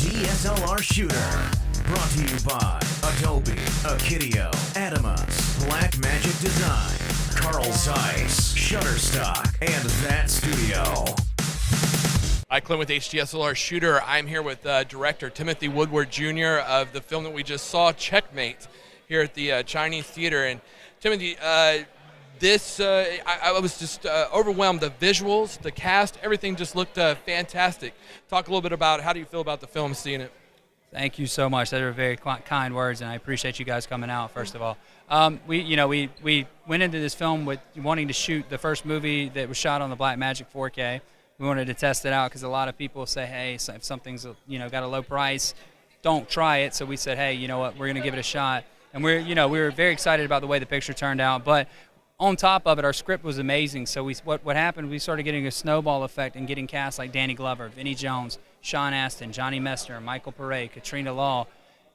DSLR Shooter. Brought to you by Adobe, Akidio, Adamus, Blackmagic Design, Carl Zeiss, Shutterstock, and That Studio. Hi, Clint with HDSLR Shooter. I'm here with director Timothy Woodward Jr. of the film that we just saw, Checkmate, here at the Chinese Theater. And Timothy, I was just overwhelmed. The visuals, the cast, everything just looked fantastic. Talk a little bit about how do you feel about the film, seeing it? Thank you so much. Those are very kind words, and I appreciate you guys coming out, first of all. We went into this film with wanting to shoot the first movie that was shot on the Blackmagic 4K. We wanted to test it out because a lot of people say, hey, if something's got a low price, don't try it. So we said, hey, you know what, we're going to give it a shot. And we were very excited about the way the picture turned out. But on top of it, our script was amazing. So what happened, we started getting a snowball effect and getting cast like Danny Glover, Vinnie Jones, Sean Astin, Johnny Messner, Michael Pare, Katrina Law.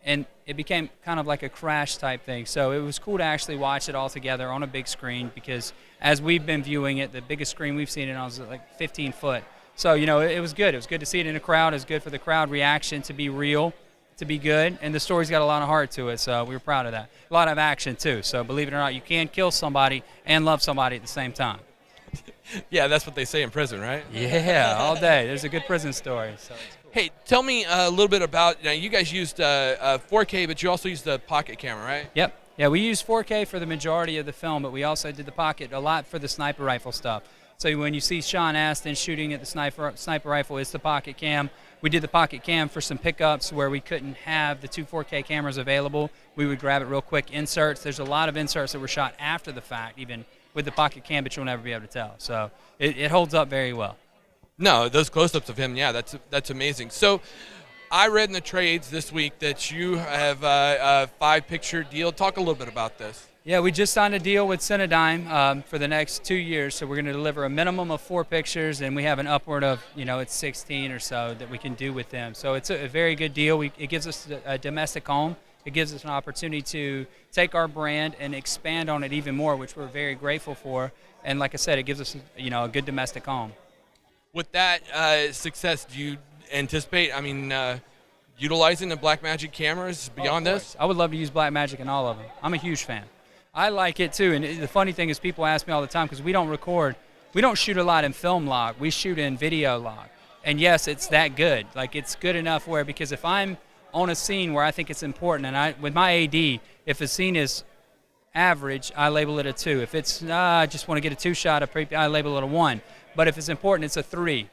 And it became kind of like a crash type thing. So it was cool to actually watch it all together on a big screen, because as we've been viewing it, the biggest screen we've seen it on was like 15 foot. So, it was good. It was good to see it in a crowd. It was good for the crowd reaction to be real, to be good. And the story's got a lot of heart to it, so we were proud of that. A lot of action, too. So believe it or not, you can kill somebody and love somebody at the same time. Yeah, that's what they say in prison, right? Yeah, all day. There's a good prison story. So it's cool. Hey, tell me a little bit about, you guys used 4K, but you also used the pocket camera, right? Yep. Yeah, we used 4K for the majority of the film, but we also did the pocket a lot for the sniper rifle stuff. So when you see Sean Astin shooting at the sniper rifle, it's the pocket cam. We did the pocket cam for some pickups where we couldn't have the two 4K cameras available. We would grab it real quick. Inserts, there's a lot of inserts that were shot after the fact, even with the pocket cam, but you'll never be able to tell. So it holds up very well. No, those close-ups of him, yeah, that's amazing. So I read in the trades this week that you have a 5-picture deal. Talk a little bit about this. Yeah, we just signed a deal with Cinedigm for the next 2 years, so we're going to deliver a minimum of 4 pictures, and we have an upward of, it's 16 or so that we can do with them. So it's a very good deal. It gives us a domestic home. It gives us an opportunity to take our brand and expand on it even more, which we're very grateful for. And like I said, it gives us, a good domestic home. With that success, do you anticipate, utilizing the Blackmagic cameras beyond this? I would love to use Blackmagic in all of them. I'm a huge fan. I like it too, and the funny thing is people ask me all the time, because we don't shoot a lot in film log, we shoot in video log. And yes, it's that good. Like, it's good enough where, because if I'm on a scene where I think it's important, and with my AD, if a scene is average, I label it a 2. If it's, I just want to get a 2 shot, I label it a 1. But if it's important, it's a 3.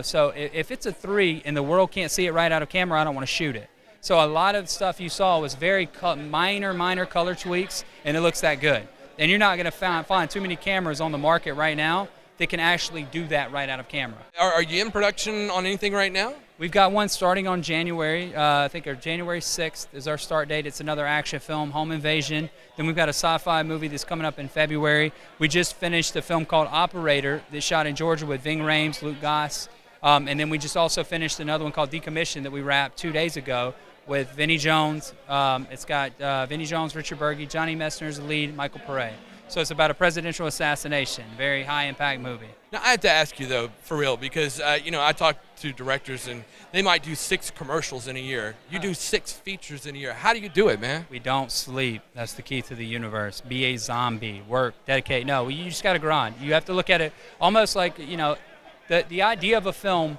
So if it's a 3 and the world can't see it right out of camera, I don't want to shoot it. So a lot of stuff you saw was very minor color tweaks, and it looks that good. And you're not going to find too many cameras on the market right now that can actually do that right out of camera. Are you in production on anything right now? We've got one starting on January. I think January 6th is our start date. It's another action film, Home Invasion. Then we've got a sci-fi movie that's coming up in February. We just finished a film called Operator that's shot in Georgia with Ving Rhames, Luke Goss. And then we just also finished another one called Decommission that we wrapped 2 days ago with Vinnie Jones. It's got Vinnie Jones, Richard Berge, Johnny Messner as the lead, Michael Pare. So it's about a presidential assassination, very high-impact movie. Now, I have to ask you, though, for real, because, I talk to directors, and they might do 6 commercials in a year. You do 6 features in a year. How do you do it, man? We don't sleep. That's the key to the universe. Be a zombie. Work. Dedicate. No, you just got to grind. You have to look at it almost like, the idea of a film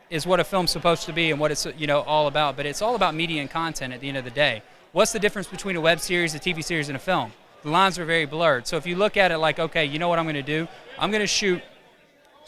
is what a film's supposed to be and what it's, all about. But it's all about media and content at the end of the day. What's the difference between a web series, a TV series, and a film? The lines are very blurred. So if you look at it like, okay, you know what I'm going to do? I'm going to shoot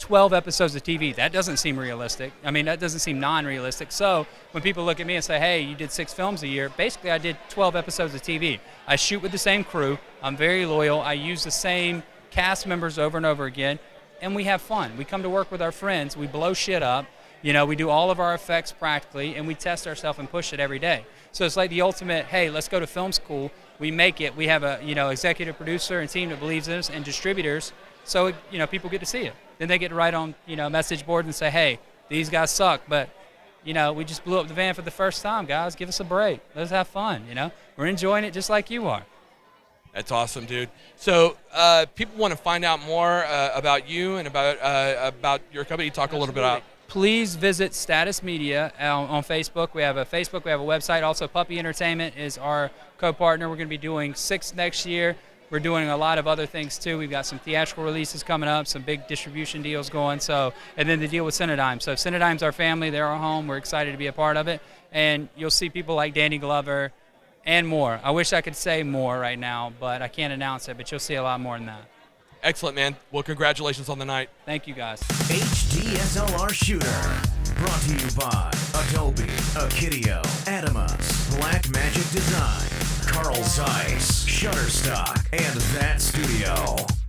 12 episodes of TV. That doesn't seem realistic. That doesn't seem non-realistic. So when people look at me and say, hey, you did 6 films a year, basically I did 12 episodes of TV. I shoot with the same crew. I'm very loyal. I use the same cast members over and over again, and we have fun. We come to work with our friends. We blow shit up. We do all of our effects practically, and we test ourselves and push it every day. So it's like the ultimate, hey, let's go to film school. We make it. We have a, executive producer and team that believes in us, and distributors. So, people get to see it. Then they get to write on, message boards and say, hey, these guys suck, but, we just blew up the van for the first time, guys. Give us a break. Let's have fun, We're enjoying it just like you are. That's awesome, dude. So people want to find out more about you and about your company. Talk a little bit about. please visit Status Media on Facebook. We have a Facebook, we have a website. Also, Puppy Entertainment is our co-partner. We're going to be doing 6 next year. We're doing a lot of other things too. We've got some theatrical releases coming up, some big distribution deals going. And then the deal with Cinedigm. So Cinedigm's our family, they're our home. We're excited to be a part of it. And you'll see people like Danny Glover and more. I wish I could say more right now, but I can't announce it. But you'll see a lot more than that. Excellent, man. Well, congratulations on the night. Thank you, guys. HDSLR Shooter. Brought to you by Adobe, Akidio, Adamus, Black Magic Design, Carl Zeiss, Shutterstock, and That Studio.